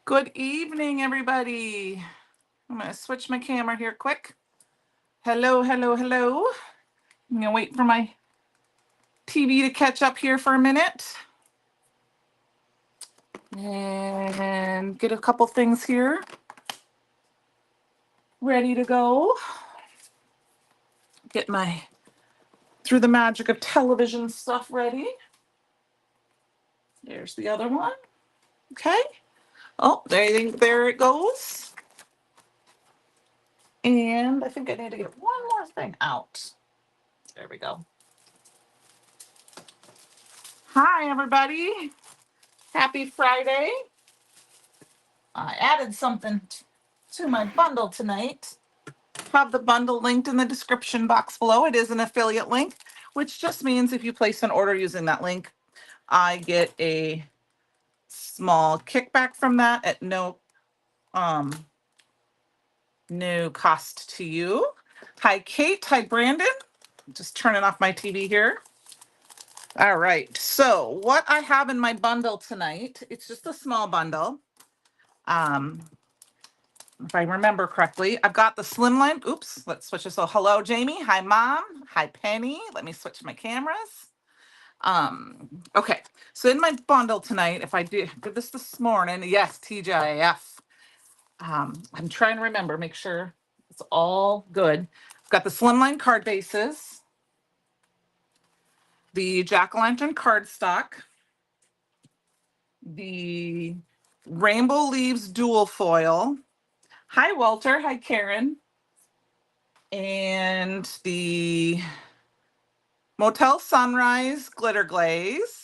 Good evening, everybody. I'm going to switch my camera here quick. Hello, hello, hello. I'm going to wait for my TV to catch up here for a minute and get a couple things here ready to go. Get my through the magic of television stuff ready. There's the other one. Okay. Oh, there it goes. And I think I need to get one more thing out. There we go. Hi, everybody. Happy Friday. I added something to my bundle tonight. Have the bundle linked in the description box below. It is an affiliate link, which just means if you place an order using that link, I get a small kickback from that at no cost to you. Hi, Kate. Hi, Brandon. Just turning off my TV here. All right. So what I have in my bundle tonight, it's just a small bundle. If I remember correctly, I've got the slimline. Oops, let's switch this. So hello, Jamie. Hi, Mom. Hi, Penny. Let me switch my cameras. Okay. So in my bundle tonight, if I did this morning, yes, TGIF. I'm trying to remember, make sure it's all good. I've got the slimline card bases, the jack-o'-lantern cardstock, the rainbow leaves dual foil. Hi, Walter. Hi, Karen. And the Motel Sunrise glitter glaze.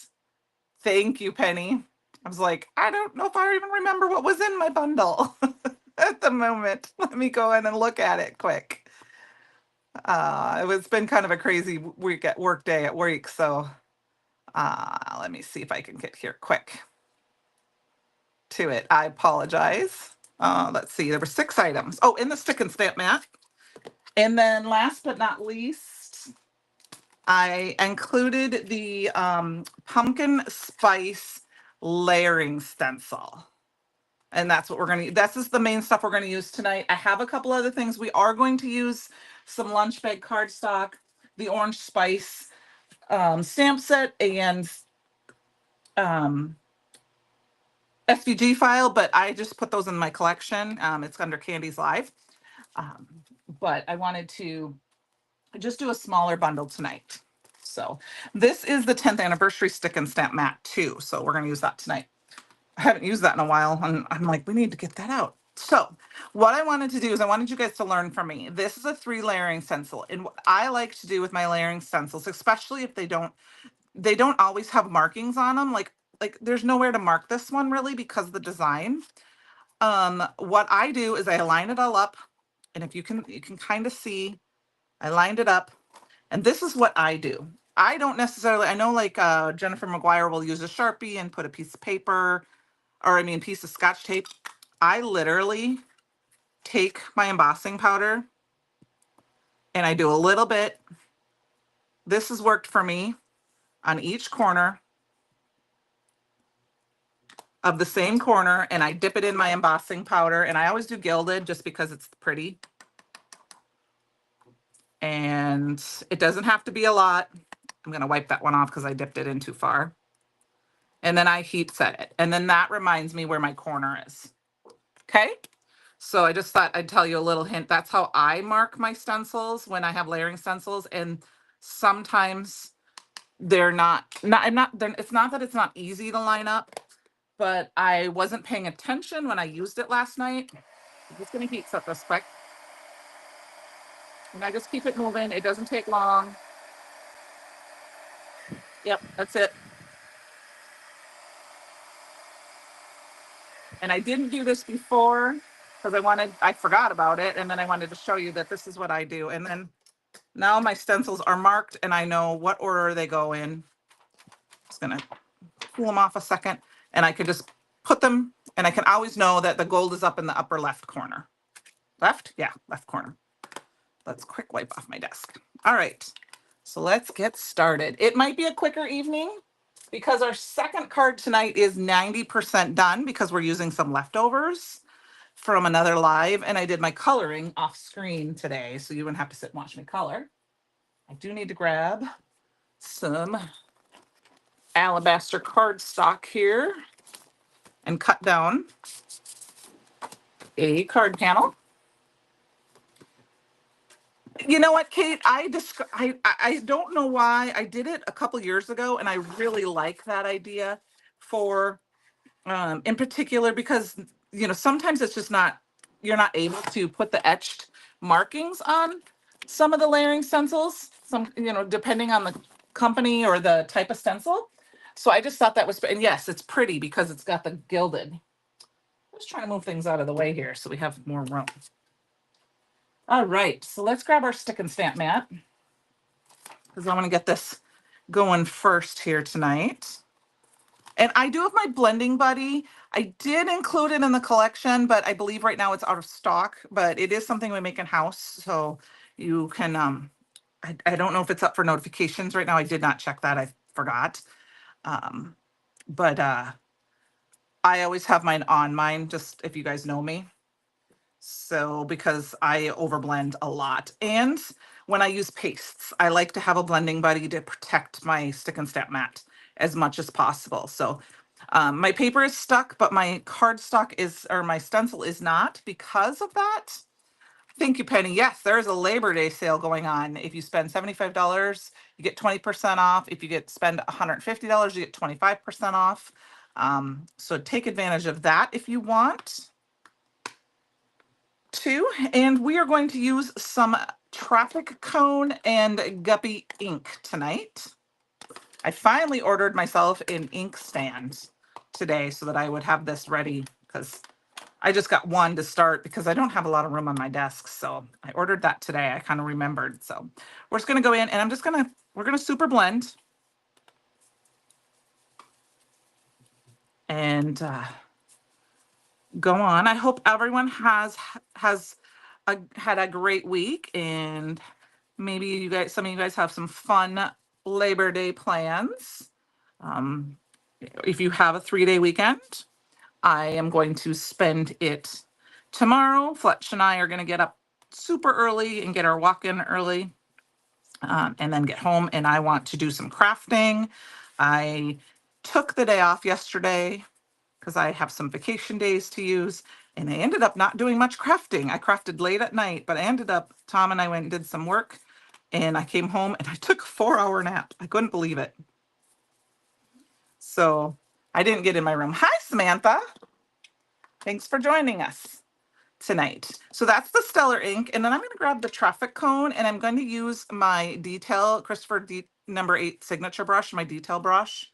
Thank you, Penny. I was like, I don't know if I even remember what was in my bundle at the moment. Let me go in and look at it quick. It's been kind of a crazy work day at work, so let me see if I can get here quick to it. I apologize. Let's see, there were 6 items. Oh, in the stick and stamp mat. And then last but not least, I included the pumpkin spice layering stencil. And that's what we're going to, this is the main stuff we're going to use tonight. I have a couple other things. We are going to use some lunch bag cardstock, the orange spice stamp set, and SVG file, but I just put those in my collection. It's under Candy's Live. But I wanted to just do a smaller bundle tonight. So this is the 10th anniversary stick and stamp mat too. So we're going to use that tonight. I haven't used that in a while, and I'm like, we need to get that out. So what I wanted to do is I wanted you guys to learn from me. This is a 3 layering stencil. And what I like to do with my layering stencils, especially if they don't always have markings on them. Like there's nowhere to mark this one really because of the design. What I do is I line it all up. And if you can kind of see, I lined it up. And this is what I do. I don't necessarily, I know like Jennifer McGuire will use a Sharpie and put a piece of paper, or I mean, piece of Scotch tape. I literally take my embossing powder and I do a little bit. This has worked for me on each corner of the same corner, and I dip it in my embossing powder, and I always do gilded just because it's pretty. And it doesn't have to be a lot. I'm going to wipe that one off because I dipped it in too far. And then I heat set it. And then that reminds me where my corner is. Okay. So I just thought I'd tell you a little hint. That's how I mark my stencils when I have layering stencils. And sometimes they're it's not that it's not easy to line up, but I wasn't paying attention when I used it last night. I'm just going to heat set this quick. And I just keep it moving. It doesn't take long. Yep, that's it. And I didn't do this before because I forgot about it. And then I wanted to show you that this is what I do. And then now my stencils are marked and I know what order they go in. Just going to cool them off a second, and I could just put them, and I can always know that the gold is up in the upper left corner. Left? Yeah, left corner. Let's quick wipe off my desk. All right, so let's get started. It might be a quicker evening because our second card tonight is 90% done because we're using some leftovers from another live, and I did my coloring off screen today, so you wouldn't have to sit and watch me color. I do need to grab some alabaster cardstock here and cut down a card panel. You know what, Kate? I don't know why I did it a couple years ago, and I really like that idea for in particular because sometimes it's just not you're not able to put the etched markings on some of the layering stencils. Some depending on the company or the type of stencil. So I just thought that was and yes, it's pretty because it's got the gilded. I'm just trying to move things out of the way here so we have more room. All right, so let's grab our stick and stamp mat because I want to get this going first here tonight. And I do have my blending buddy. I did include it in the collection, but I believe right now it's out of stock, but it is something we make in house. So you can, I don't know if it's up for notifications right now. I did not check that. I forgot. But I always have mine on mine, just if you guys know me. So because I overblend a lot. And when I use pastes, I like to have a blending buddy to protect my stick and stamp mat as much as possible. So my paper is stuck, but my cardstock is, or my stencil is not because of that. Thank you, Penny. Yes, there is a Labor Day sale going on. If you spend $75, you get 20% off. If you spend $150, you get 25% off. So take advantage of that if you want to. And we are going to use some traffic cone and guppy ink tonight. I finally ordered myself an ink stand today so that I would have this ready because I just got one to start because I don't have a lot of room on my desk. So I ordered that today. I kind of remembered. So we're just going to go in and we're going to super blend. And go on. I hope everyone has had a great week, and maybe some of you guys have some fun Labor Day plans. If you have a 3-day weekend, I am going to spend it tomorrow. Fletch and I are going to get up super early and get our walk in early, and then get home. And I want to do some crafting. I took the day off yesterday because I have some vacation days to use. And I ended up not doing much crafting. I crafted late at night, but Tom and I went and did some work. And I came home and I took a 4-hour nap. I couldn't believe it. So I didn't get in my room. Hi, Samantha. Thanks for joining us tonight. So that's the Stellar ink. And then I'm going to grab the traffic cone and I'm going to use my Christopher number 8 signature brush, my detail brush.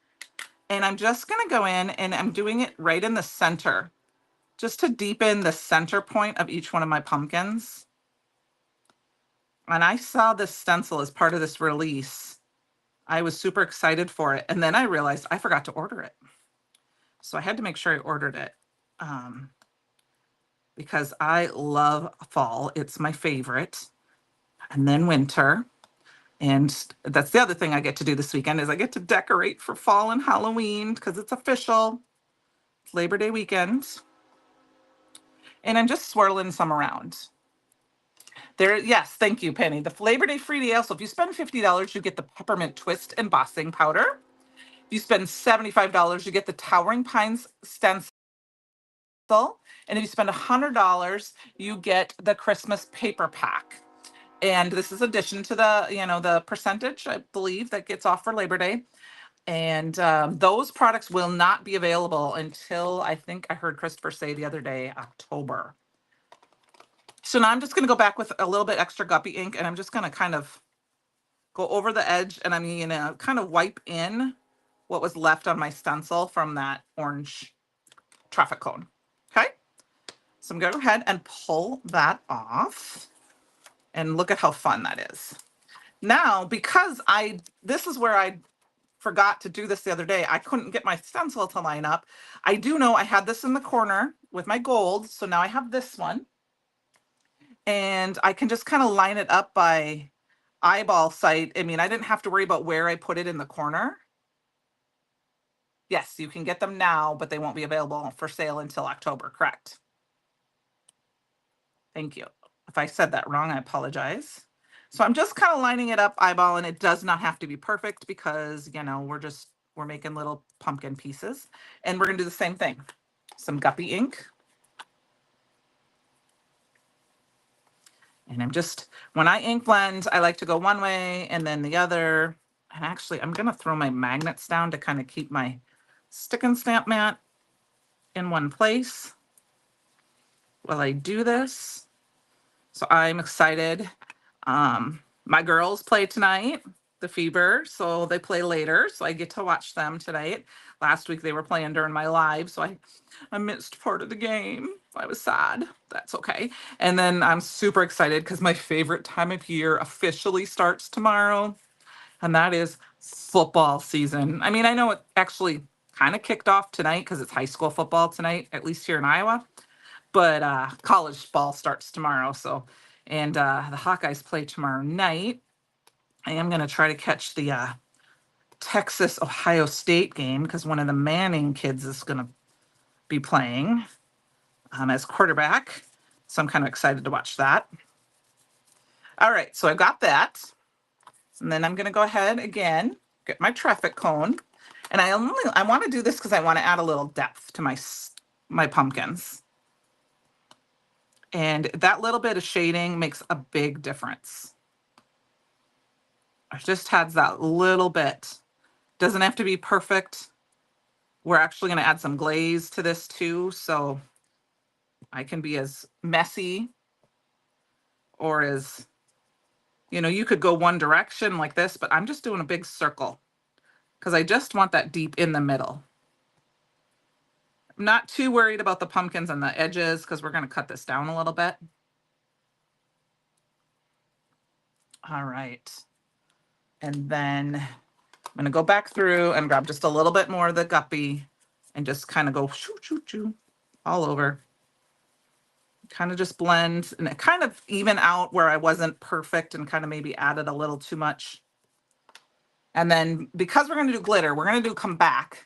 And I'm just going to go in and I'm doing it right in the center, just to deepen the center point of each one of my pumpkins. And I saw this stencil as part of this release. I was super excited for it. And then I realized I forgot to order it. So I had to make sure I ordered it because I love fall. It's my favorite. And then winter. And that's the other thing I get to do this weekend is I get to decorate for fall and Halloween because it's official. It's Labor Day weekend. And I'm just swirling some around. There, yes, thank you, Penny. The Labor Day free deal. So if you spend $50, you get the peppermint twist embossing powder. If you spend $75, you get the Towering Pines stencil. And if you spend $100, you get the Christmas paper pack. And this is addition to the percentage, I believe, that gets off for Labor Day. And those products will not be available until, I think I heard Christopher say the other day, October. So now I'm just going to go back with a little bit extra guppy ink, and I'm just going to kind of go over the edge, and I'm going to kind of wipe in what was left on my stencil from that orange traffic cone. Okay, so I'm going to go ahead and pull that off, and look at how fun that is. Now, because this is where I forgot to do this the other day. I couldn't get my stencil to line up. I do know I had this in the corner with my gold, so now I have this one. And I can just kind of line it up by eyeball sight. I mean, I didn't have to worry about where I put it in the corner. Yes, you can get them now, but they won't be available for sale until October, correct? Thank you. If I said that wrong, I apologize. So I'm just kind of lining it up, eyeballing. It does not have to be perfect because, we're making little pumpkin pieces. And we're going to do the same thing. Some Guppy ink. And when I ink blend, I like to go one way and then the other. And actually, I'm going to throw my magnets down to kind of keep my stick and stamp mat in one place while I do this. So I'm excited. My girls play tonight, the Fever, so they play later, so I get to watch them tonight. Last week they were playing during my live, so I missed part of the game. I was sad. That's okay. And then I'm super excited because my favorite time of year officially starts tomorrow, and that is football season. I mean, I know it actually kind of kicked off tonight because it's high school football tonight, at least here in Iowa, but college ball starts tomorrow. And the Hawkeyes play tomorrow night. I am going to try to catch the Texas Ohio State game because one of the Manning kids is going to be playing as quarterback. So I'm kind of excited to watch that. All right, so I got that. And then I'm going to go ahead again, get my traffic cone. And I want to do this because I want to add a little depth to my pumpkins. And that little bit of shading makes a big difference. It just adds that little bit. Doesn't have to be perfect. We're actually going to add some glaze to this too, so I can be as messy or as, you could go one direction like this, but I'm just doing a big circle because I just want that deep in the middle. I'm not too worried about the pumpkins on the edges because we're going to cut this down a little bit. All right. And then I'm going to go back through and grab just a little bit more of the Guppy and just kind of go shoo, shoo, shoo, all over. Kind of just blend and it kind of even out where I wasn't perfect and kind of maybe added a little too much. And then because we're going to do glitter, we're going to come back.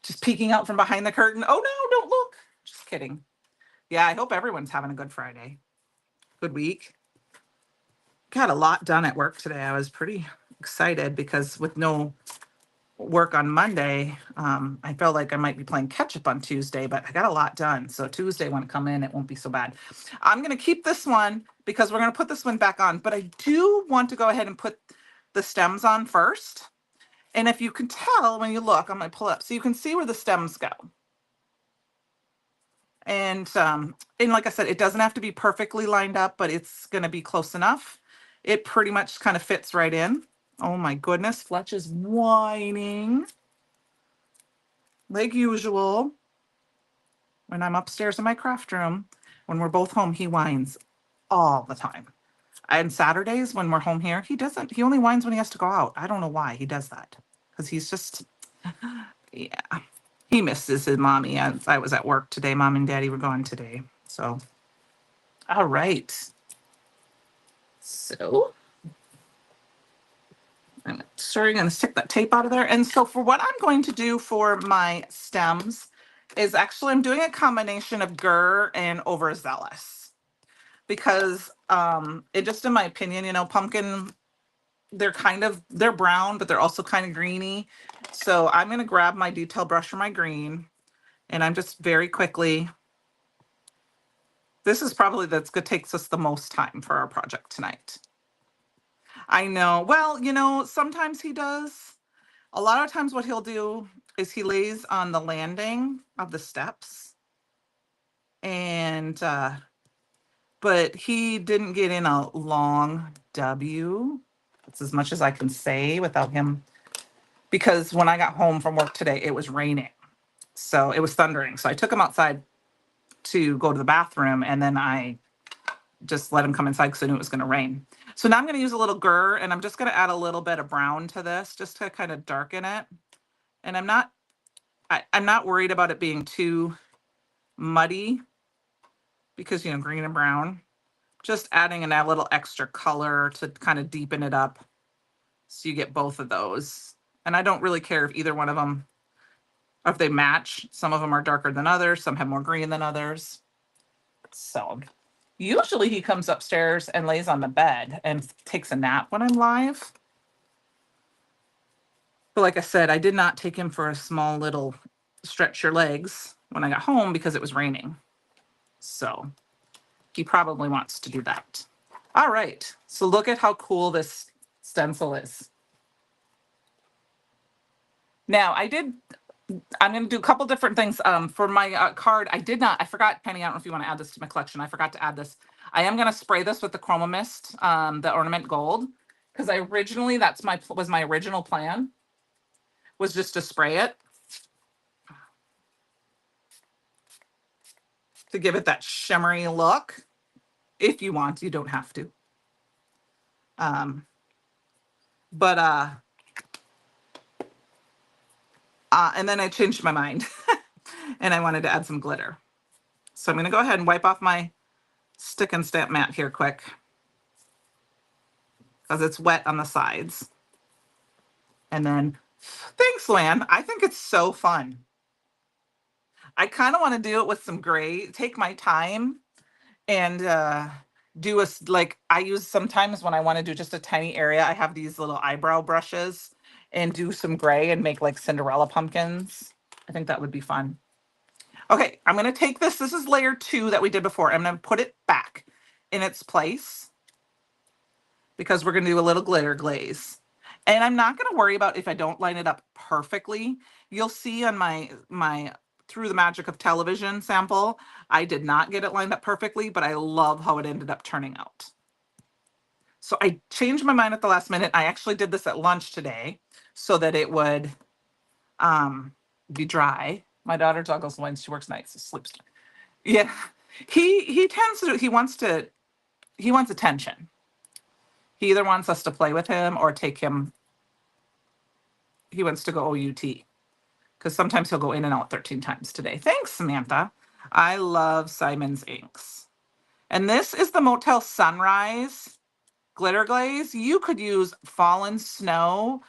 Just peeking out from behind the curtain. Oh no, don't look. Just kidding. Yeah, I hope everyone's having a good Friday. Good week. Got a lot done at work today. I was pretty excited because with no work on Monday, I felt like I might be playing catch up on Tuesday, but I got a lot done. So Tuesday when it come in, it won't be so bad. I'm going to keep this one because we're going to put this one back on, but I do want to go ahead and put the stems on first. And if you can tell when you look, I'm going to pull up so you can see where the stems go. And like I said, it doesn't have to be perfectly lined up, but it's going to be close enough. It pretty much kind of fits right in. Oh my goodness, Fletch is whining like usual. When I'm upstairs in my craft room, when we're both home, he whines all the time. And Saturdays when we're home here, he doesn't. He only whines when he has to go out. I don't know why he does that. Because he's just, yeah. He misses his mommy. I was at work today. Mom and daddy were gone today. So, all right. So, I'm sorry, going to stick that tape out of there. And so for what I'm going to do for my stems is actually I'm doing a combination of Gur and Overzealous. Because it just, in my opinion, pumpkin, they're brown, but they're also kind of greeny. So I'm going to grab my detail brush for my green, and I'm just very quickly, this is probably takes us the most time for our project tonight. I know. Well, sometimes he does. A lot of times what he'll do is he lays on the landing of the steps, and but he didn't get in a long W. That's as much as I can say without him, because when I got home from work today, it was raining. So it was thundering. So I took him outside to go to the bathroom, and then I just let him come inside because I knew it was going to rain. So now I'm going to use a little Gur, and I'm just going to add a little bit of brown to this just to kind of darken it. And I'm not worried about it being too muddy because, green and brown. Just adding a little extra color to kind of deepen it up so you get both of those. And I don't really care if either one of them, if they match. Some of them are darker than others. Some have more green than others. So usually he comes upstairs and lays on the bed and takes a nap when I'm live. But like I said, I did not take him for a small little stretch your legs when I got home because it was raining. So he probably wants to do that. All right. So look at how cool this stencil is. Now I'm going to do a couple different things. For my card, I forgot, Penny, I don't know if you want to add this to my collection. I forgot to add this. I am going to spray this with the Chroma Mist, the Ornament Gold, because was my original plan, was just to spray it to give it that shimmery look. If you want, you don't have to. But and then I changed my mind and I wanted to add some glitter. So I'm going to go ahead and wipe off my stick and stamp mat here quick because it's wet on the sides. And then, thanks, Luann. I think it's so fun. I kind of want to do it with some gray, take my time and do like I use sometimes when I want to do just a tiny area, I have these little eyebrow brushes and do some gray and make like Cinderella pumpkins. I think that would be fun. Okay, I'm going to take this. This is layer 2 that we did before. I'm going to put it back in its place because we're going to do a little glitter glaze. And I'm not going to worry about if I don't line it up perfectly. You'll see on my Through the Magic of Television sample, I did not get it lined up perfectly, but I love how it ended up turning out. So I changed my mind at the last minute. I actually did this at lunch today so that it would be dry. My daughter juggles when she works nights, so sleeps. Yeah, he wants attention. He either wants us to play with him or take him. He wants to go OUT because sometimes he'll go in and out 13 times today. Thanks, Samantha. I love Simon's inks. And this is the Motel Sunrise glitter glaze. You could use Fallen Snow,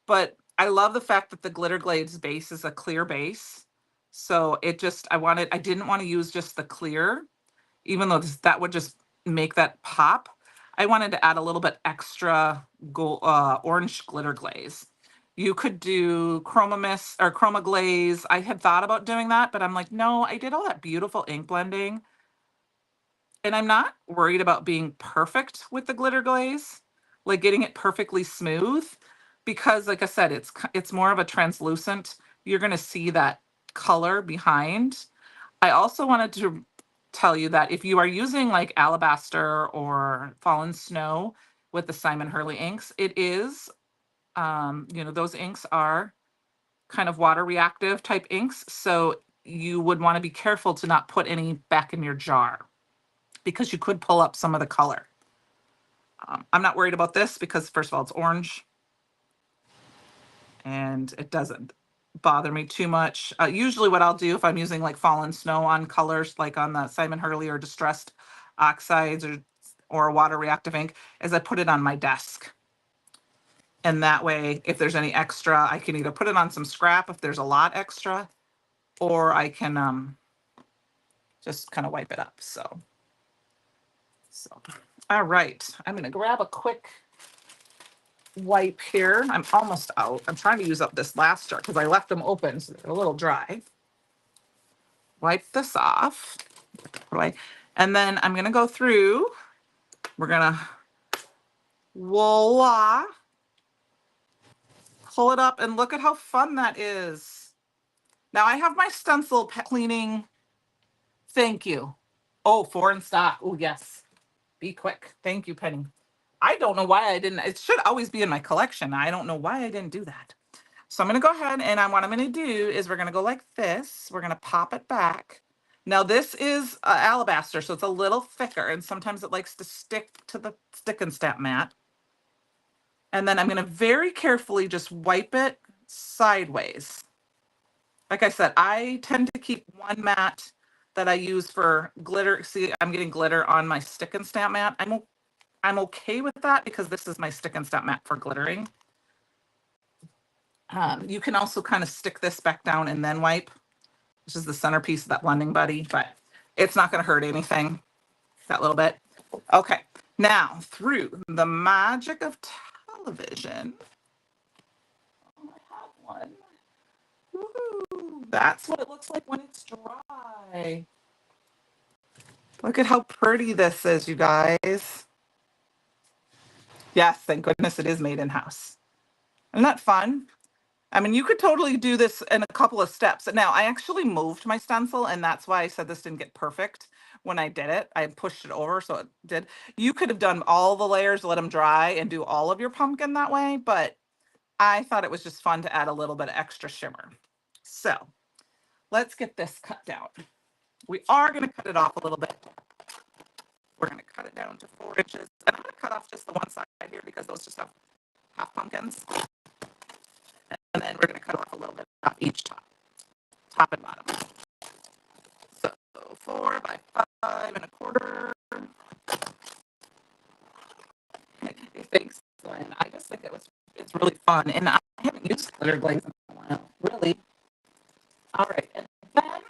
but I love the fact that the glitter glaze base is a clear base. So I didn't want to use just the clear, even though that would just make that pop. I wanted to add a little bit extra orange glitter glaze. You could do Chroma Mist or Chroma Glaze. I had thought about doing that, but I'm like, no, I did all that beautiful ink blending. And I'm not worried about being perfect with the glitter glaze, like getting it perfectly smooth, because like I said, it's more of a translucent. You're going to see that color behind. I also wanted to tell you that if you are using like Alabaster or Fallen Snow with the Simon Hurley inks, it is, those inks are kind of water reactive type inks. So you would want to be careful to not put any back in your jar because you could pull up some of the color. I'm not worried about this because first of all, it's orange and it doesn't bother me too much. Usually what I'll do if I'm using like Fallen Snow on colors, like on the Simon Hurley or Distressed Oxides or water reactive ink, is I put it on my desk. And that way, if there's any extra, I can either put it on some scrap if there's a lot extra, or I can just kind of wipe it up. So, all right. I'm going to grab a quick wipe here. I'm almost out. I'm trying to use up this last jar because I left them open, so they're a little dry. Wipe this off. And then I'm going to go through. We're going to, voila, pull it up and look at how fun that is. Now I have my stencil cleaning. Thank you. Oh, 4 in stock. Oh, yes. Be quick. Thank you, Penny. I don't know why I didn't. It should always be in my collection. I don't know why I didn't do that. So I'm going to go ahead and what I'm going to do is we're going to go like this. We're going to pop it back. Now this is alabaster, so it's a little thicker, and sometimes it likes to stick to the stick and stamp mat. And then I'm going to very carefully just wipe it sideways. Like I said, I tend to keep one mat that I use for glitter. See, I'm getting glitter on my stick and stamp mat. I'm okay with that because this is my stick and stamp mat for glittering. You can also kind of stick this back down and then wipe, which is the centerpiece of that blending buddy, but it's not going to hurt anything, that little bit. Okay, now through the magic of television, oh, I have one. Woohoo. That's what it looks like when it's dry. Look at how pretty this is, you guys. Yes, thank goodness it is made in-house. Isn't that fun? I mean, you could totally do this in a couple of steps. Now, I actually moved my stencil, and that's why I said this didn't get perfect when I did it. I pushed it over, so it did. You could have done all the layers, let them dry, and do all of your pumpkin that way, but I thought it was just fun to add a little bit of extra shimmer. So let's get this cut down. We are going to cut it off a little bit. We're going to cut it down to 4 inches. And I'm going to cut off just the one side here because those just have half pumpkins. And then we're going to cut off a little bit off each top and bottom. So 4 by 5 1/4. Thanks, Glenn. I just think it's really fun. And I haven't used glitter glaze in a while, really. All right. And then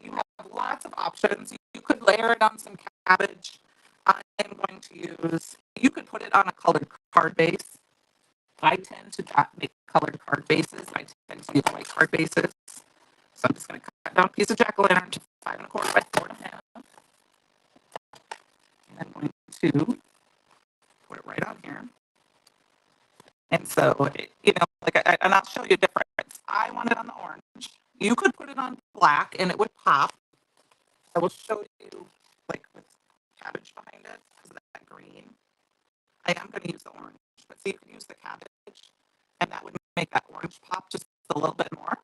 you have lots of options. You could layer it on some cabbage. I am going to use, you could put it on a colored card base. I tend to not make colored card bases. I tend to use white card bases. So I'm just going to cut down a piece of jack-o'-lantern to 5 1/4 by 4 1/2. And I'm going to put it right on here. And so, and I'll show you a difference. I want it on the orange. You could put it on black and it would pop. I will show you, like, with cabbage behind it because of that green. I am going to use the orange, but see, you can use the cabbage, and that would make that orange pop just a little bit more.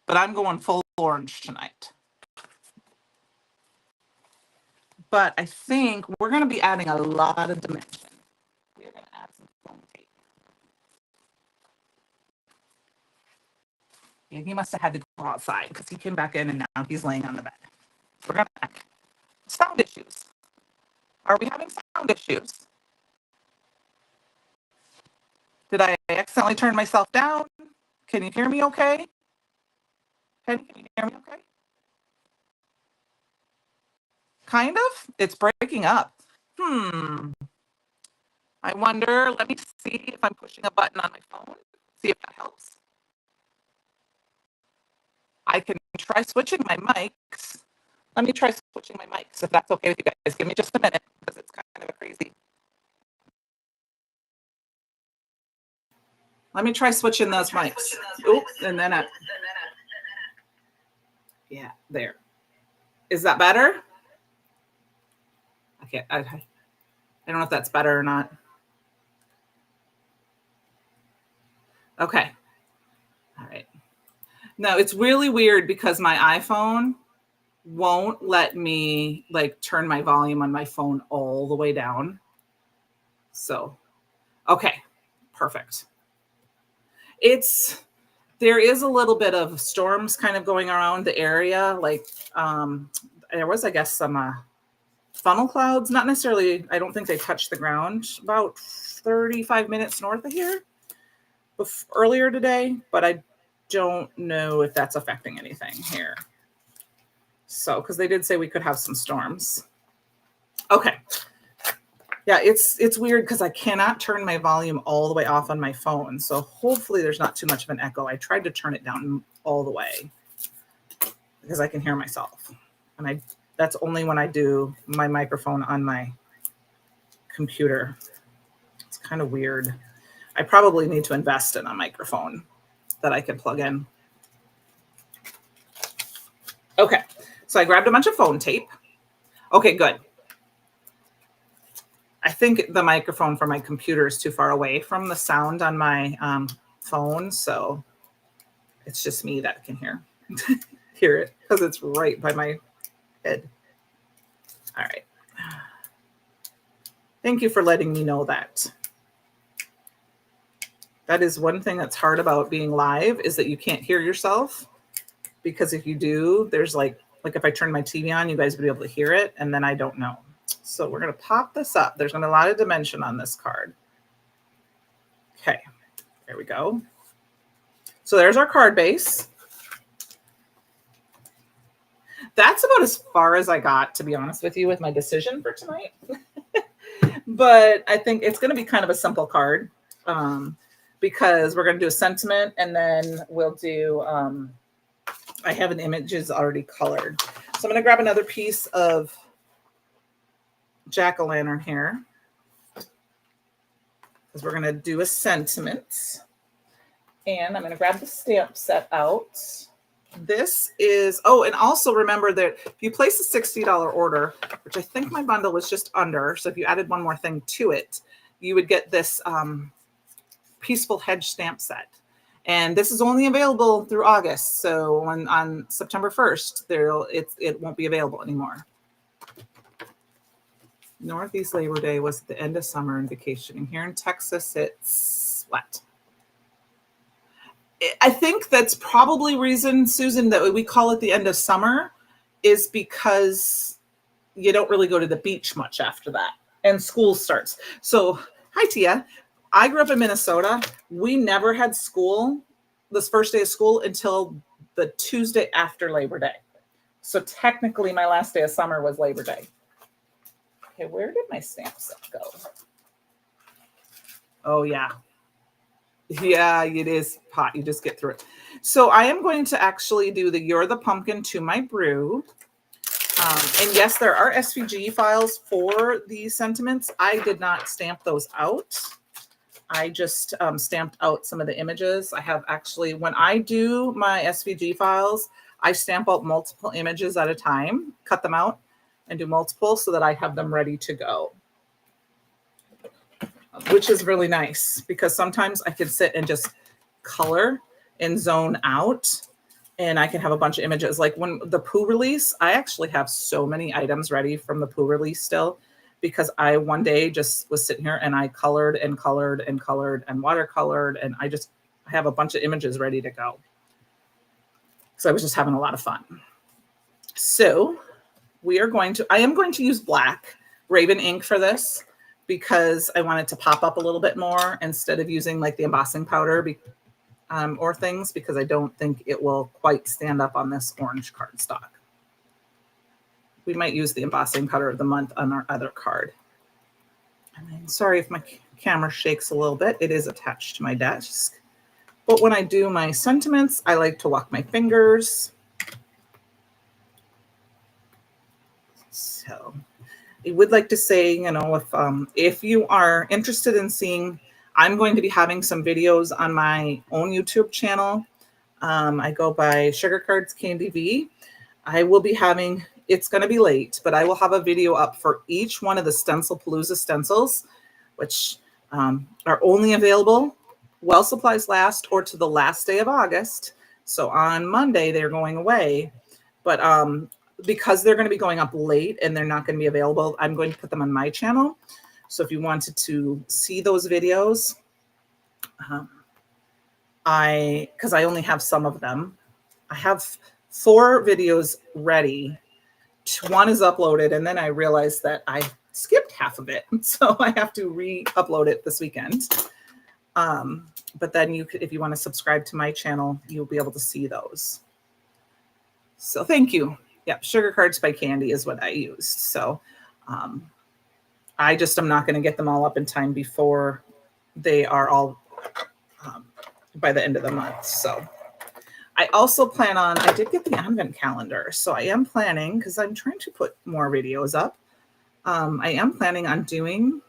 But I'm going full orange tonight. But I think we're going to be adding a lot of dimension. We're going to add some foam tape. Yeah, he must have had to go outside because he came back in and now he's laying on the bed. We're going to sound issues. Are we having sound issues? Did I accidentally turn myself down? Can you hear me okay? Can you hear me okay? Kind of? It's breaking up. I wonder, let me see if I'm pushing a button on my phone. See if that helps. I can try switching my mics. Let me try switching my mics if that's okay with you guys. Give me just a minute because it's kind of crazy. Let me try switching those mics. Oops, and then yeah, there. Is that better? Okay, I don't know if that's better or not. Okay. All right. No, it's really weird because my iPhone won't let me like turn my volume on my phone all the way down. So, okay, perfect. There is a little bit of storms kind of going around the area. Like there was, I guess, some funnel clouds, not necessarily, I don't think they touched the ground, about 35 minutes north of here earlier today, but I don't know if that's affecting anything here. So, because they did say we could have some storms. Okay. Yeah, it's weird because I cannot turn my volume all the way off on my phone. So hopefully there's not too much of an echo. I tried to turn it down all the way because I can hear myself. And that's only when I do my microphone on my computer. It's kind of weird. I probably need to invest in a microphone that I can plug in. Okay, so I grabbed a bunch of phone tape. Okay, good. I think the microphone for my computer is too far away from the sound on my phone, so it's just me that can hear it because it's right by my head. All right. Thank you for letting me know that. That is one thing that's hard about being live is that you can't hear yourself, because if you do, there's like if I turn my TV on, you guys would be able to hear it, and then I don't know. So we're going to pop this up. There's going to be a lot of dimension on this card. Okay. There we go. So there's our card base. That's about as far as I got, to be honest with you, with my decision for tonight. But I think it's going to be kind of a simple card because we're going to do a sentiment, and then we'll do, I have an images already colored. So I'm going to grab another piece of jack-o'-lantern here because we're going to do a sentiment. And I'm going to grab the stamp set out. This is, oh, and also remember that if you place a $60 order, which I think my bundle was just under, so if you added one more thing to it, you would get this Peaceful Hedge stamp set. And this is only available through August. So on September 1st, it won't be available anymore. Northeast Labor Day was the end of summer and vacationing. Here in Texas, it's what? I think that's probably reason, Susan, that we call it the end of summer is because you don't really go to the beach much after that and school starts. So, hi, Tia. I grew up in Minnesota. We never had school, this first day of school, until the Tuesday after Labor Day. So technically my last day of summer was Labor Day. Okay, where did my stamp set go? Oh, yeah. Yeah, it is hot. You just get through it. So I am going to actually do the You're the Pumpkin to my brew. And yes, there are SVG files for these sentiments. I did not stamp those out. I just stamped out some of the images. I have actually, when I do my SVG files, I stamp out multiple images at a time, cut them out and do multiple so that I have them ready to go. Which is really nice because sometimes I can sit and just color and zone out and I can have a bunch of images. Like when the Pooh release, I actually have so many items ready from the Pooh release still because I one day just was sitting here and I colored and colored and colored and watercolored and I have a bunch of images ready to go. So I was just having a lot of fun. So I am going to use black Raven ink for this, because I want it to pop up a little bit more instead of using like the embossing powder or things, because I don't think it will quite stand up on this orange cardstock. We might use the embossing powder of the month on our other card. And I'm sorry if my camera shakes a little bit. It is attached to my desk. But when I do my sentiments, I like to walk my fingers. So I would like to say, you know, if you are interested in seeing, I'm going to be having some videos on my own YouTube channel. I go by Sugar Cards Candy V. I will be having, it's going to be late, but I will have a video up for each one of the Stencil Palooza stencils, which are only available while supplies last or to the last day of August. So on Monday, they're going away. But because they're going to be going up late and they're not going to be available, I'm going to put them on my channel. So if you wanted to see those videos, because I only have some of them, I have 4 videos ready. One is uploaded, and then I realized that I skipped half of it. So I have to re-upload it this weekend. But then if you want to subscribe to my channel, you'll be able to see those. So thank you. Yep, Sugar Cards by Candi is what I used. So I just am not going to get them all up in time before they are all by the end of the month. So I also plan on, I did get the advent calendar. So I am planning, because I'm trying to put more videos up. I am planning on doing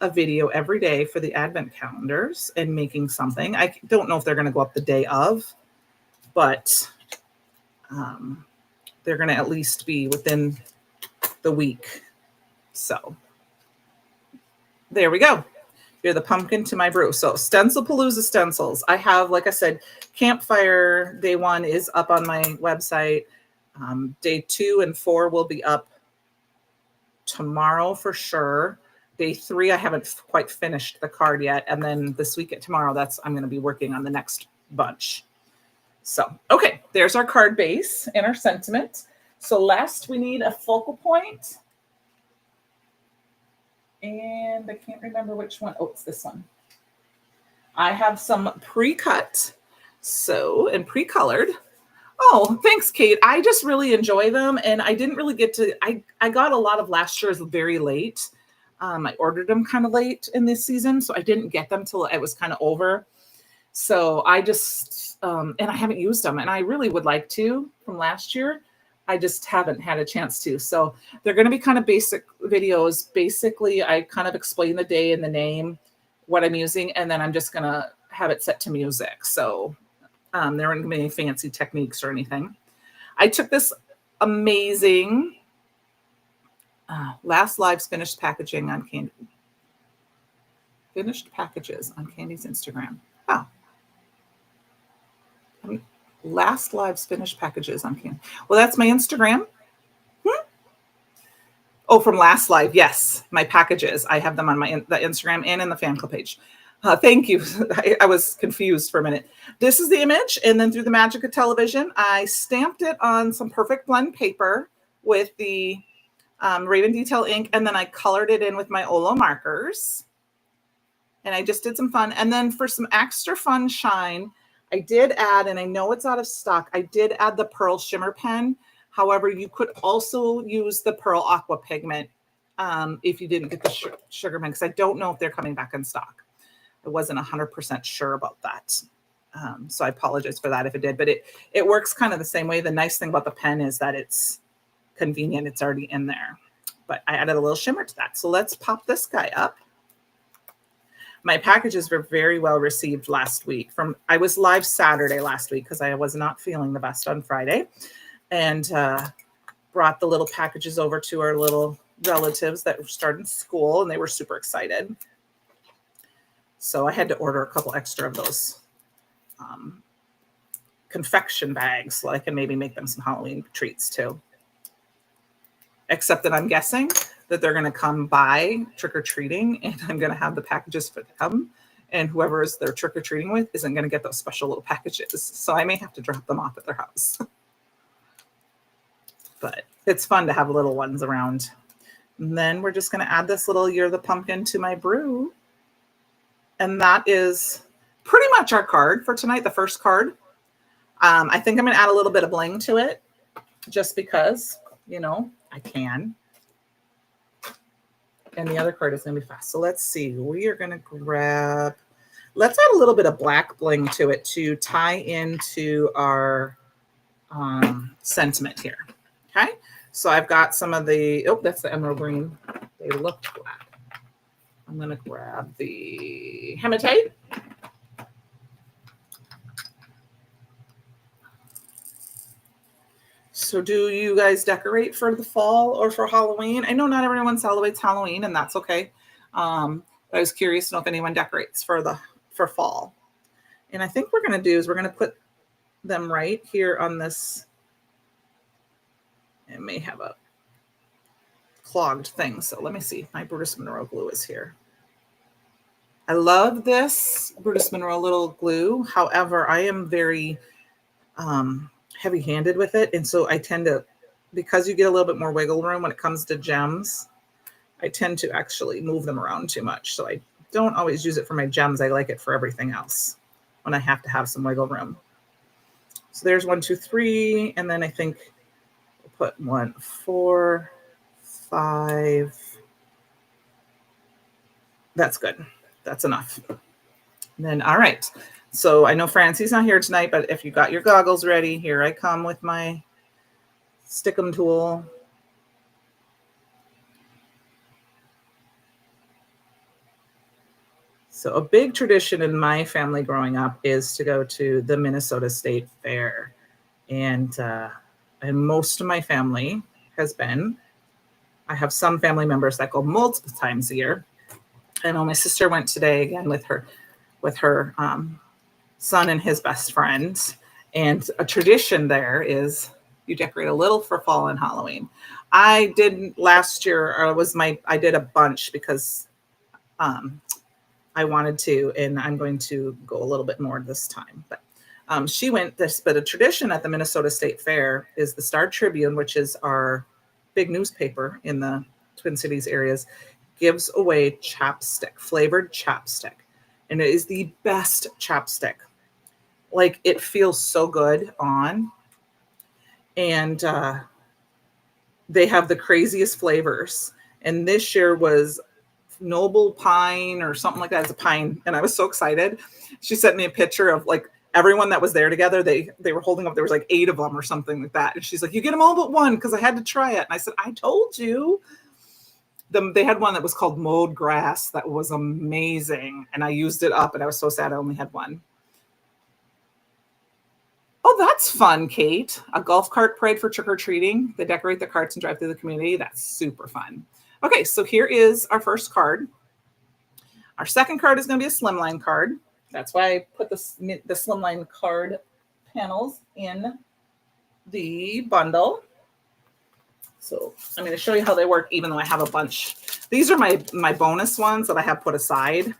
a video every day for the advent calendars and making something. I don't know if they're going to go up the day of, but they're going to at least be within the week. So there we go. You're the pumpkin to my brew. So Stencil Palooza stencils. I have, like I said, Campfire Day 1 is up on my website. Day 2 and 4 will be up tomorrow for sure. Day 3, I haven't quite finished the card yet. And then this week at tomorrow, I'm going to be working on the next bunch. So, okay, there's our card base and our sentiment. So last we need a focal point. And I can't remember which one. Oh, it's this one. I have some pre-cut, and pre-colored. Oh, thanks, Kate. I just really enjoy them, and I didn't really get to. I got a lot of last year's very late. I ordered them kind of late in this season, so I didn't get them till it was kind of over. So I just and I haven't used them, and I really would like to from last year. I just haven't had a chance to. So they're going to be kind of basic videos. Basically, I kind of explain the day and the name, what I'm using, and then I'm just going to have it set to music. So there aren't going to be any fancy techniques or anything. I took this amazing last live's finished packaging on Candi. Finished packages on Candi's Instagram. Oh. Last live's finished packages on Candi. Well, that's my Instagram. Oh, from last live. Yes, my packages. I have them on the Instagram and in the fan club page. Thank you. I was confused for a minute. This is the image, and then through the magic of television, I stamped it on some perfect blend paper with the Raven Detail ink, and then I colored it in with my Olo markers. And I just did some fun. And then for some extra fun shine, I did add, and I know it's out of stock, I did add the Pearl Shimmer pen. However, you could also use the Pearl Aqua pigment if you didn't get the sugar pen, because I don't know if they're coming back in stock. I wasn't 100% sure about that. So I apologize for that if it did, but it works kind of the same way. The nice thing about the pen is that it's convenient. It's already in there, but I added a little shimmer to that. So let's pop this guy up. My packages were very well received last week. I was live Saturday last week because I was not feeling the best on Friday, and brought the little packages over to our little relatives that were starting school, and they were super excited. So I had to order a couple extra of those confection bags so I can maybe make them some Halloween treats too. Except that I'm guessing that they're going to come by trick-or-treating, and I'm going to have the packages for them. And whoever is they're trick-or-treating with isn't going to get those special little packages. So I may have to drop them off at their house. But it's fun to have little ones around. And then we're just going to add this little You're the Pumpkin to my brew. And that is pretty much our card for tonight, the first card. I think I'm going to add a little bit of bling to it just because, you know, I can. And the other card is going to be fast. So let's see. We are going to grab, let's add a little bit of black bling to it to tie into our sentiment here. Okay. So I've got some of the, oh, that's the emerald green. They look black. I'm going to grab the hematite. So do you guys decorate for the fall or for Halloween? I know not everyone celebrates Halloween, and that's okay. But I was curious to know if anyone decorates for fall. And I think what we're going to do is we're going to put them right here on this. It may have a clogged thing. So let me see. My Brutus Monroe glue is here. I love this Brutus Monroe little glue. However, I am very heavy-handed with it. And so I tend to, because you get a little bit more wiggle room when it comes to gems, I tend to actually move them around too much. So I don't always use it for my gems. I like it for everything else when I have to have some wiggle room. So there's 1, 2, 3. And then I think we'll put 1, 4, 5. That's good. That's enough. And then, all right. So I know Francie's not here tonight, but if you got your goggles ready, here I come with my Stickum tool. So a big tradition in my family growing up is to go to the Minnesota State Fair. And most of my family has been. I have some family members that go multiple times a year. I know my sister went today again with her son and his best friend. And a tradition there is you decorate a little for fall and Halloween. I did last year, I did a bunch because I wanted to, and I'm going to go a little bit more this time. But but a tradition at the Minnesota State Fair is the Star Tribune, which is our big newspaper in the Twin Cities areas, gives away chapstick, flavored chapstick. and it is the best chapstick. Like, it feels so good on, and they have the craziest flavors. And this year was Noble Pine or something like that. It's a pine, and I was so excited. She sent me a picture of like everyone that was there together. They were holding up. There was like 8 of them or something like that. And she's like, "You get them all but one," because I had to try it. And I said, "I told you." They had one that was called mowed grass that was amazing, and I used it up, and I was so sad I only had one. Oh, that's fun, Kate. A golf cart parade for trick-or-treating. They decorate the carts and drive through the community. That's super fun. Okay, so here is our first card. Our second card is going to be a slimline card. That's why I put the slimline card panels in the bundle. So I'm going to show you how they work, even though I have a bunch. These are my bonus ones that I have put aside.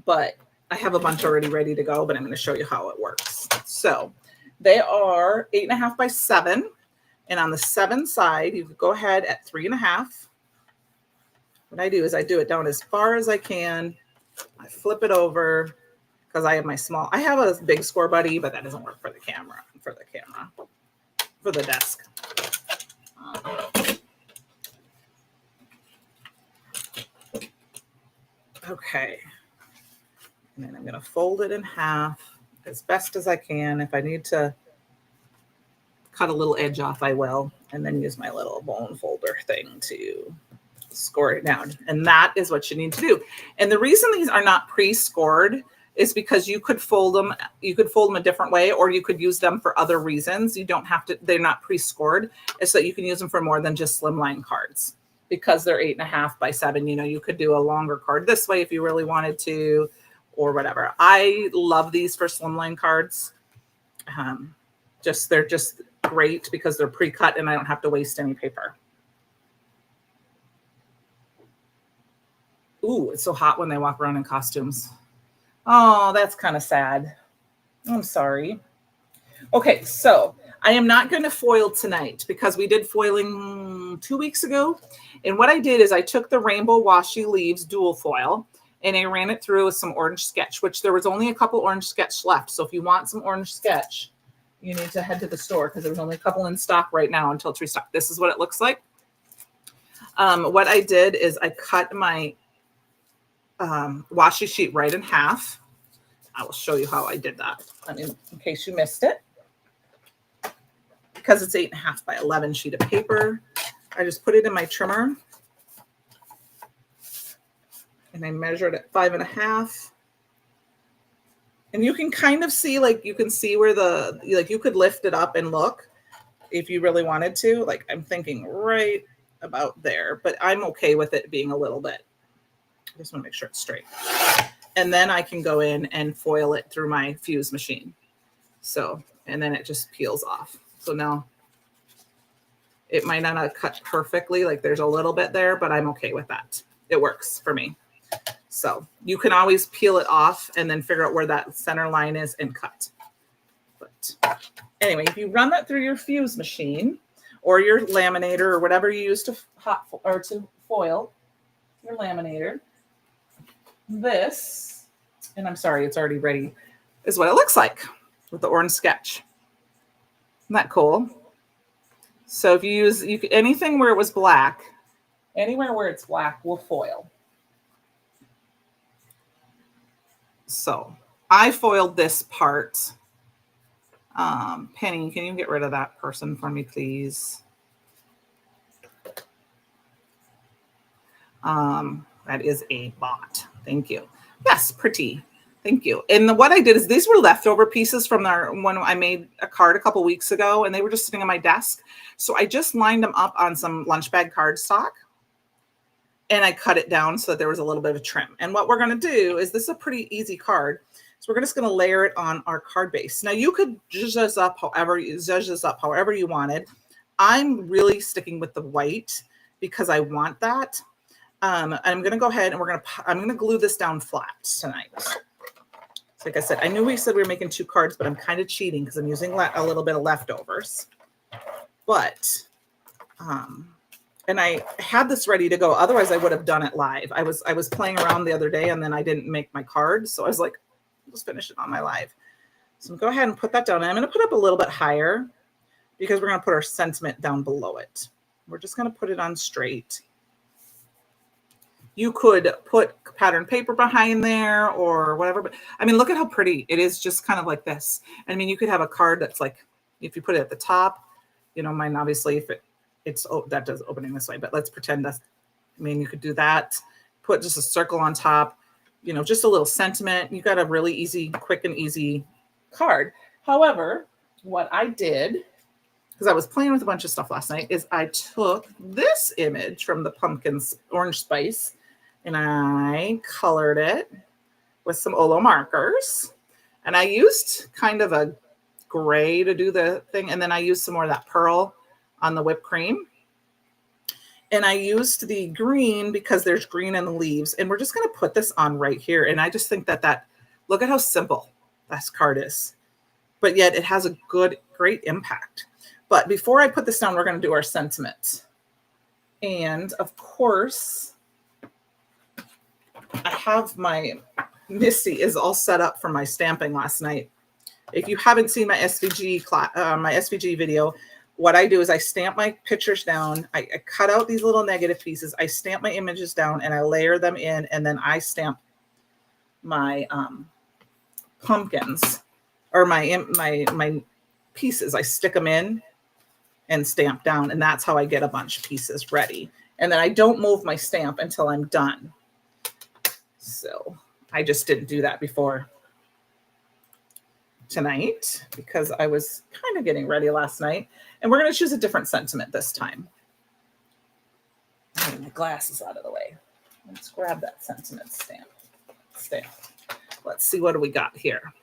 But I have a bunch already ready to go, but I'm going to show you how it works. So they are 8.5 by 7. And on the 7 side, you could go ahead at 3.5. What I do is I do it down as far as I can. I flip it over because I have I have a big Score Buddy, but that doesn't work for the camera, for the desk. Okay. And then I'm going to fold it in half as best as I can. If I need to cut a little edge off, I will. And then use my little bone folder thing to score it down. And that is what you need to do. And the reason these are not pre-scored is because you could fold them a different way, or you could use them for other reasons. You don't have to, they're not pre-scored. It's so that you can use them for more than just slimline cards because they're 8.5 by 7. You know, you could do a longer card this way if you really wanted to, or whatever. I love these for slimline cards. They're just great because they're pre-cut and I don't have to waste any paper. Ooh, it's so hot when they walk around in costumes. Oh, that's kind of sad. I'm sorry. Okay, so I am not going to foil tonight because we did foiling 2 weeks ago. And what I did is I took the Rainbow Washi Leaves dual foil and I ran it through with some orange sketch, which there was only a couple orange sketch left. So if you want some orange sketch, you need to head to the store because there's only a couple in stock right now until it's restocked. This is what it looks like. What I did is I cut my washi sheet right in half. I will show you how I did that. I mean, in case you missed it, because it's 8.5 by 11 sheet of paper, I just put it in my trimmer and I measured at 5.5. And you can kind of see, like, you can see where you could lift it up and look if you really wanted to. Like, I'm thinking right about there, but I'm okay with it being a little bit. I just want to make sure it's straight. And then I can go in and foil it through my fuse machine. So, and then it just peels off. So now it might not have cut perfectly, like there's a little bit there, but I'm okay with that. It works for me. So you can always peel it off and then figure out where that center line is and cut. But anyway, if you run that through your fuse machine or your laminator or whatever you use to foil your laminator, this, and I'm sorry, it's already ready, is what it looks like with the orange sketch. Isn't that cool? So if you use anything where it was black, anywhere where it's black will foil. So I foiled this part. Penny, can you get rid of that person for me, please? That is a bot. Thank you. Yes, pretty. Thank you. And what I did is these were leftover pieces from when I made a card a couple weeks ago, and they were just sitting on my desk. So I just lined them up on some lunch bag cardstock, and I cut it down so that there was a little bit of a trim. And what we're going to do is, this is a pretty easy card. So we're just going to layer it on our card base. Now you could zhuzh this up however you wanted. I'm really sticking with the white because I want that. I'm going to go ahead and I'm going to glue this down flat tonight. So like I said, I knew we said we were making 2 cards, but I'm kind of cheating because I'm using a little bit of leftovers. But And I had this ready to go. Otherwise, I would have done it live. I was playing around the other day, and then I didn't make my card. So I was like, let's finish it on my live. So go ahead and put that down. And I'm going to put up a little bit higher because we're going to put our sentiment down below it. We're just going to put it on straight. You could put pattern paper behind there or whatever. But I mean, look at how pretty it is, just kind of like this. I mean, you could have a card that's like, if you put it at the top, you know, mine obviously, if it's that does opening this way, but let's pretend that's, I mean, you could do that, put just a circle on top, you know, just a little sentiment. You got a really easy, quick and easy card. However, what I did, because I was playing with a bunch of stuff last night, is I took this image from the pumpkins orange spice and I colored it with some Olo markers. And I used kind of a gray to do the thing. And then I used some more of that pearl on the whipped cream. And I used the green because there's green in the leaves. And we're just going to put this on right here. And I just think that look at how simple this card is. But yet it has a great impact. But before I put this down, we're going to do our sentiment. And of course, I have my Misty is all set up for my stamping last night. If you haven't seen my SVG video, what I do is I stamp my pictures down. I cut out these little negative pieces. I stamp my images down and I layer them in, and then I stamp my pumpkins or my pieces. I stick them in and stamp down, and that's how I get a bunch of pieces ready. And then I don't move my stamp until I'm done. So I just didn't do that before tonight because I was kind of getting ready last night. And we're going to choose a different sentiment this time. My glasses out of the way. Let's grab that sentiment stamp. Let's see, what do we got here?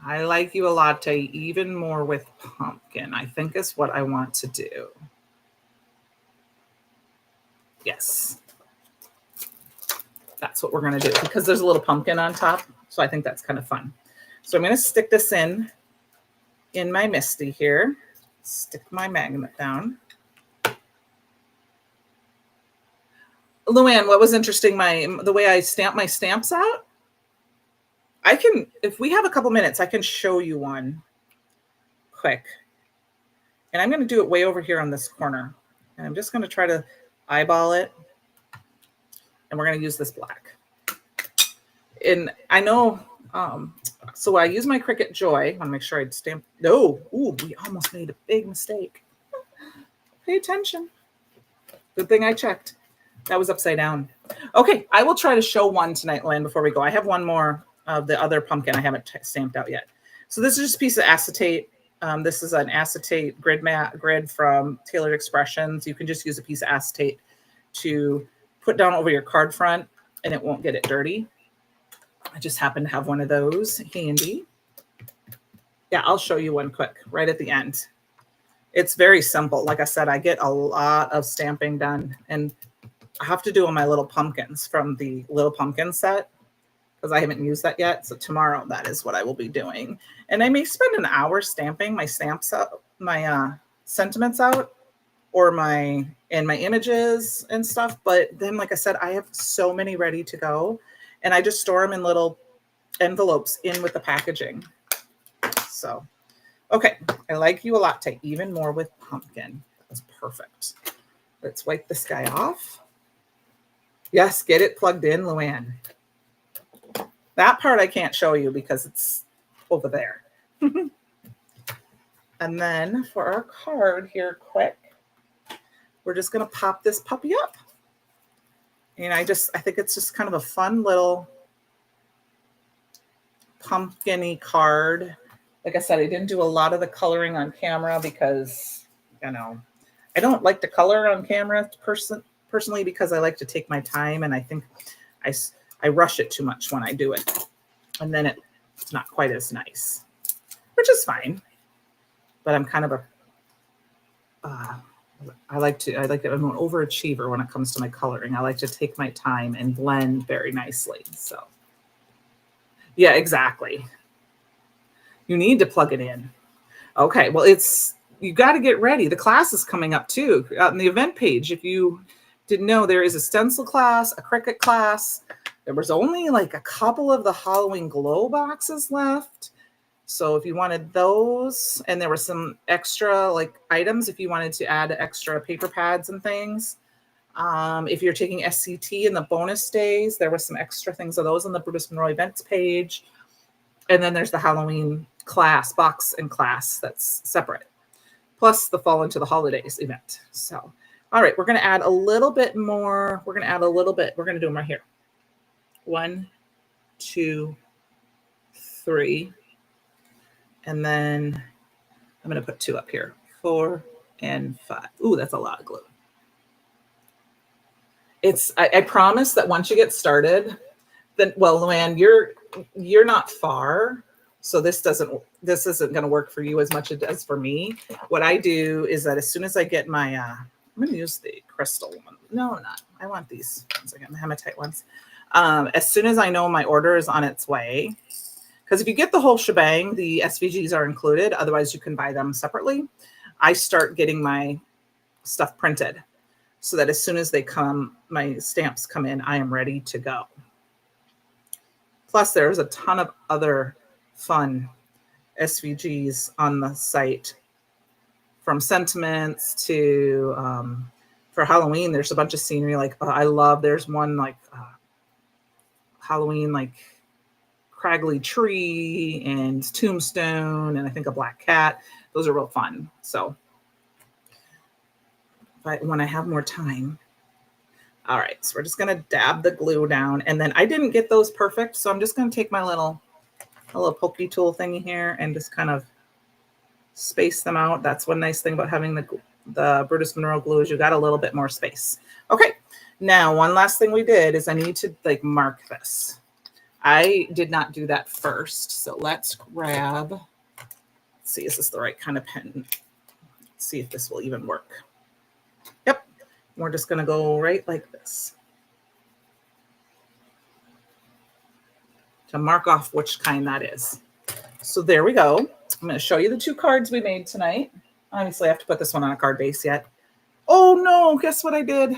I like you a latte even more with pumpkin, I think is what I want to do. Yes. That's what we're going to do because there's a little pumpkin on top. So I think that's kind of fun. So I'm going to stick this in my Misty here. Stick my magnet down. Luann, what was interesting, the way I stamp my stamps out, I can, if we have a couple minutes, I can show you one quick. And I'm going to do it way over here on this corner. And I'm just going to try to eyeball it. And we're going to use this black. And I know, so I use my Cricut Joy. I want to make sure I'd stamp. No, ooh, we almost made a big mistake. Pay attention. Good thing I checked. That was upside down. Okay, I will try to show one tonight, Lynn, before we go. I have one more of the other pumpkin I haven't stamped out yet. So this is just a piece of acetate. This is an acetate grid from Tailored Expressions. You can just use a piece of acetate to put down over your card front and it won't get it dirty. I just happen to have one of those handy. Yeah, I'll show you one quick right at the end. It's very simple. Like I said, I get a lot of stamping done, and I have to do on my little pumpkins from the little pumpkin set because I haven't used that yet. So tomorrow, that is what I will be doing. And I may spend an hour stamping my stamps out, my sentiments out, or my images and stuff. But then, like I said, I have so many ready to go, and I just store them in little envelopes in with the packaging. So, okay, I like you a lot, even more with pumpkin. That's perfect. Let's wipe this guy off. Yes, get it plugged in, Luann. That part I can't show you because it's over there. And then for our card here, quick, we're just going to pop this puppy up. And I think it's just kind of a fun little pumpkin-y card. Like I said, I didn't do a lot of the coloring on camera because, you know, I don't like to color on camera personally because I like to take my time, and I think I rush it too much when I do it. And then it's not quite as nice, which is fine. But I'm kind of I'm an overachiever when it comes to my coloring. I like to take my time and blend very nicely. So yeah, exactly. You need to plug it in. Okay, well, it's you got to get ready. The class is coming up too on the event page. If you didn't know, there is a stencil class, a Cricut class. There was only like a couple of the Halloween glow boxes left. So if you wanted those, and there were some extra like items, if you wanted to add extra paper pads and things. If you're taking SCT in the bonus days, there was some extra things of those on the Brutus Monroe events page. And then there's the Halloween class, box and class that's separate. Plus the Fall into the Holidays event. So, all right, we're going to add a little bit more. We're going to add a little bit. We're going to do them right here. 1, 2, 3. And then I'm going to put 2 up here. 4 and 5. Ooh, that's a lot of glue. I promise that once you get started, then, well, Luann, you're not far. So this isn't going to work for you as much as it does for me. What I do is that as soon as I get my, I'm going to use the crystal one. No, I'm not. I want these ones again, the hematite ones. As soon as I know my order is on its way, because if you get the whole shebang, the SVGs are included. Otherwise, you can buy them separately. I start getting my stuff printed so that as soon as they come, my stamps come in, I am ready to go. Plus, there's a ton of other fun SVGs on the site, from sentiments to for Halloween. There's a bunch of scenery like there's one like Halloween like Craggly Tree and Tombstone, and I think a black cat. Those are real fun. So when I have more time. All right, so we're just gonna dab the glue down, and then I didn't get those perfect, so I'm just gonna take my little pokey tool thingy here and just kind of space them out. That's one nice thing about having the Brutus Monroe glue is you got a little bit more space. Okay, now one last thing we did is I need to like mark this. I did not do that first, so let's grab, let's see, is this the right kind of pen? Let's see if this will even work. Yep, we're just gonna go right like this to mark off which kind that is. So there we go. I'm going to show you the 2 cards we made tonight. Obviously, I have to put this one on a card base yet. Oh no, guess what I did?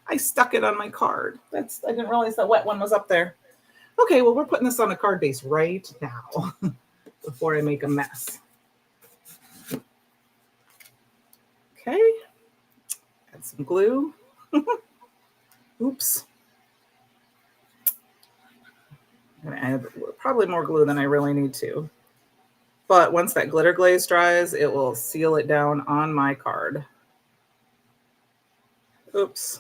I stuck it on my card. I didn't realize that wet one was up there. Okay, well, we're putting this on a card base right now before I make a mess. Okay, add some glue. Oops. I'm going to add probably more glue than I really need to. But once that glitter glaze dries, it will seal it down on my card. Oops.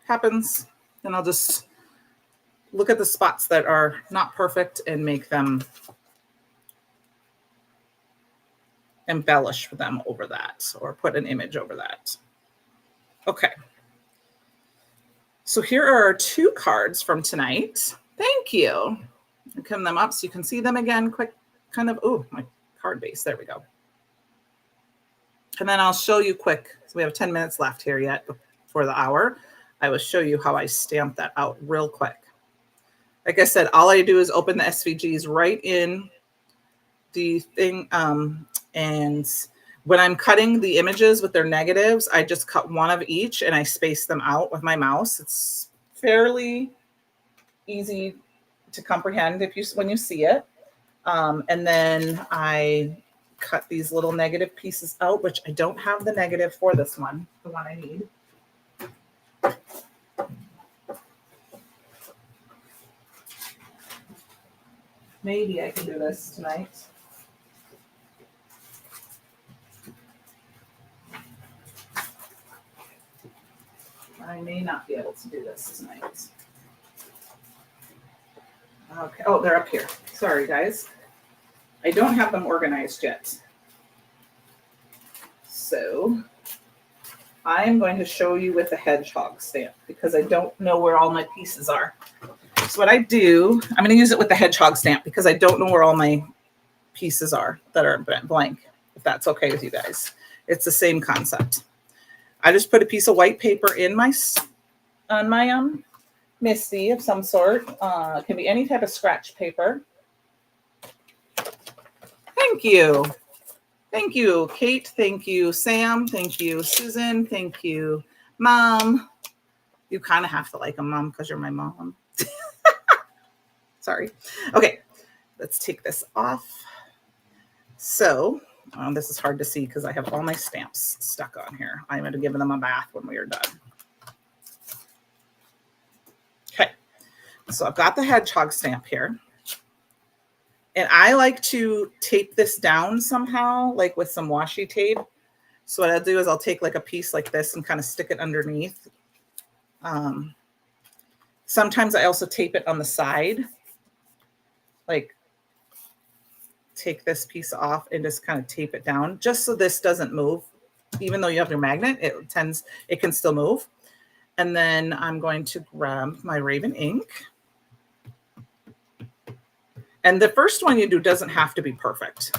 Happens. And I'll just look at the spots that are not perfect and make them, embellish them over that, or put an image over that. Okay. So here are our 2 cards from tonight. Thank you. I'll come them up so you can see them again. Quick, kind of, oh, my card base. There we go. And then I'll show you quick. So we have 10 minutes left here yet before the hour. I will show you how I stamp that out real quick. Like I said, all I do is open the SVGs right in the thing. And when I'm cutting the images with their negatives, I just cut one of each and I space them out with my mouse. It's fairly easy to comprehend when you see it. And then I cut these little negative pieces out, which I don't have the negative for this one, the one I need. Maybe I can do this tonight. I may not be able to do this tonight. Okay. Oh, they're up here. Sorry, guys. I don't have them organized yet. So I'm going to show you with the hedgehog stamp because I don't know where all my pieces are. So what I do, I'm going to use it with the hedgehog stamp because I don't know where all my pieces are that are blank, if that's okay with you guys. It's the same concept. I just put a piece of white paper in on my misty of some sort. It can be any type of scratch paper. Thank you. Thank you, Kate. Thank you, Sam. Thank you, Susan. Thank you, Mom. You kind of have to like them, Mom, because you're my mom. Sorry. Okay, let's take this off. So this is hard to see because I have all my stamps stuck on here. I'm going to give them a bath when we are done. Okay, so I've got the hedgehog stamp here. And I like to tape this down somehow, like with some washi tape. So what I'll do is I'll take like a piece like this and kind of stick it underneath. Sometimes I also tape it on the side. Like take this piece off and just kind of tape it down just so this doesn't move. Even though you have your magnet, it can still move. And then I'm going to grab my Raven ink. And the first one you do doesn't have to be perfect.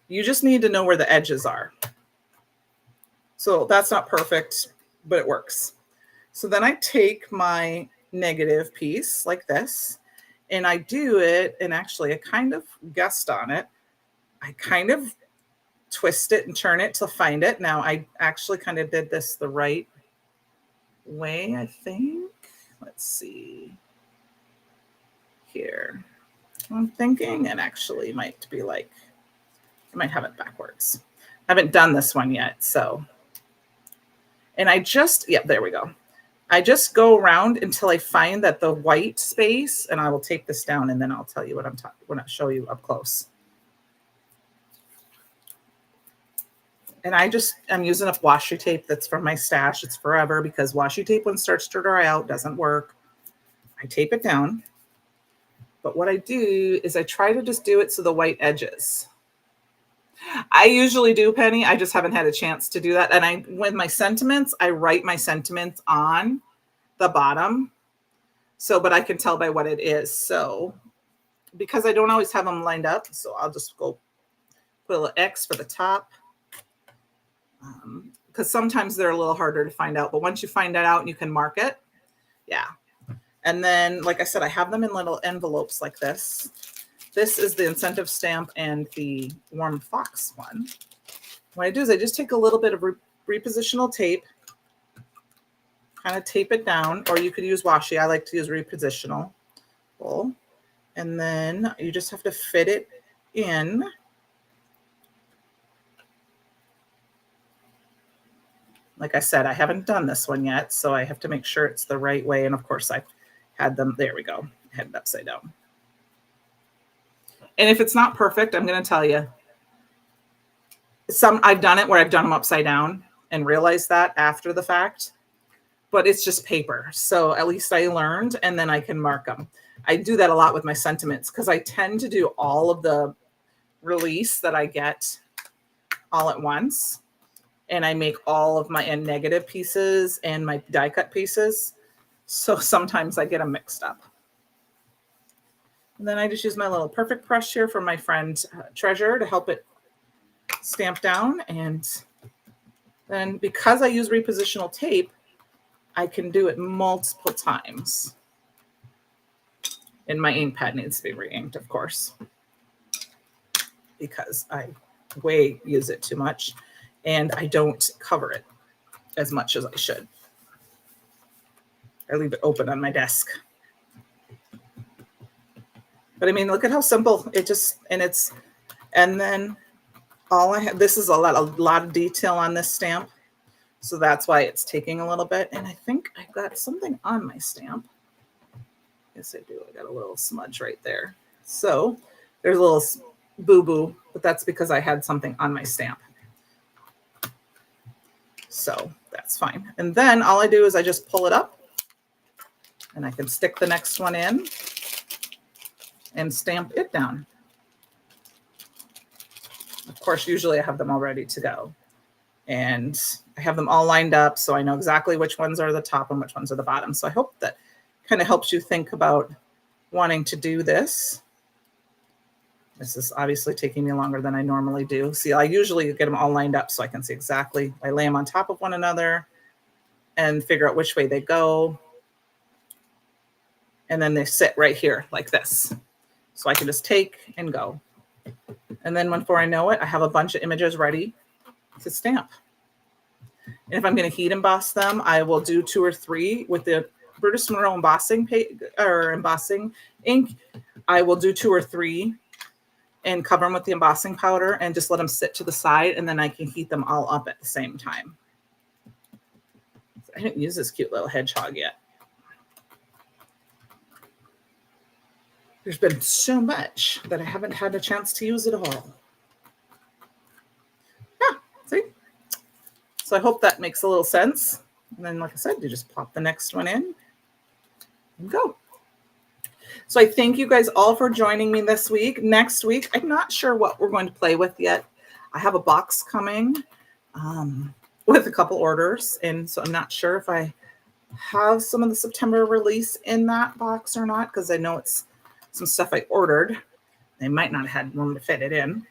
You just need to know where the edges are. So that's not perfect, but it works. So then I take my negative piece like this, and I do it, and actually I kind of guessed on it. I kind of twist it and turn it to find it. Now I actually kind of did this the right way, I think. Let's see here. I'm thinking it actually might be like, I might have it backwards. I haven't done this one yet, so. And I just, yeah, there we go. I just go around until I find that the white space, and I will tape this down, and then I'll tell you what I'm talking, when I show you up close. And I'm using a washi tape that's from my stash. It's forever because washi tape, when it starts to dry out, doesn't work. I tape it down. But what I do is I try to just do it so the white edges. I usually do, Penny. I just haven't had a chance to do that. And with my sentiments, I write my sentiments on the bottom. So, but I can tell by what it is. So, because I don't always have them lined up, so I'll just go put a little X for the top. Because sometimes they're a little harder to find out. But once you find that out, you can mark it. Yeah. And then, like I said, I have them in little envelopes like this. This is the incentive stamp and the warm fox one. What I do is I just take a little bit of repositional tape, kind of tape it down, or you could use washi. I like to use repositional. And then you just have to fit it in. Like I said, I haven't done this one yet, so I have to make sure it's the right way. And of course, I had them, there we go, I had it upside down. And if it's not perfect, I'm going to tell you, I've done it where I've done them upside down and realized that after the fact, but it's just paper. So at least I learned, and then I can mark them. I do that a lot with my sentiments because I tend to do all of the release that I get all at once. And I make all of my negative pieces and my die cut pieces. So sometimes I get them mixed up. And then I just use my little perfect brush here from my friend Treasure to help it stamp down. And then because I use repositional tape, I can do it multiple times. And my ink pad needs to be re-inked, of course, because I use it too much and I don't cover it as much as I should. I leave it open on my desk. But I mean, look at how simple it just, and then all I have, this is a lot of detail on this stamp. So that's why it's taking a little bit. And I think I've got something on my stamp. Yes, I do. I got a little smudge right there. So there's a little boo-boo, but that's because I had something on my stamp. So that's fine. And then all I do is I just pull it up and I can stick the next one in and stamp it down. Of course, usually I have them all ready to go. And I have them all lined up so I know exactly which ones are the top and which ones are the bottom. So I hope that kind of helps you think about wanting to do this. This is obviously taking me longer than I normally do. See, I usually get them all lined up so I can see exactly. I lay them on top of one another and figure out which way they go. and then they sit right here like this. So I can just take and go. And then before I know it, I have a bunch of images ready to stamp. And if I'm going to heat emboss them, I will do 2 or 3 with the Brutus Monroe embossing ink. I will do 2 or 3 and cover them with the embossing powder and just let them sit to the side, and then I can heat them all up at the same time. I didn't use this cute little hedgehog yet. There's been so much that I haven't had a chance to use it all. Yeah, see? So I hope that makes a little sense. And then, like I said, you just pop the next one in and go. So I thank you guys all for joining me this week. Next week, I'm not sure what we're going to play with yet. I have a box coming with a couple orders. And so I'm not sure if I have some of the September release in that box or not, because I know it's some stuff I ordered. They might not have had room to fit it in.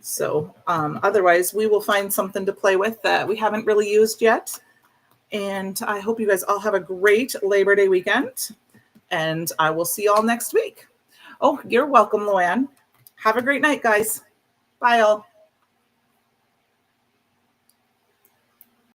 So otherwise, we will find something to play with that we haven't really used yet. And I hope you guys all have a great Labor Day weekend. And I will see you all next week. Oh, you're welcome, Luann. Have a great night, guys. Bye, all.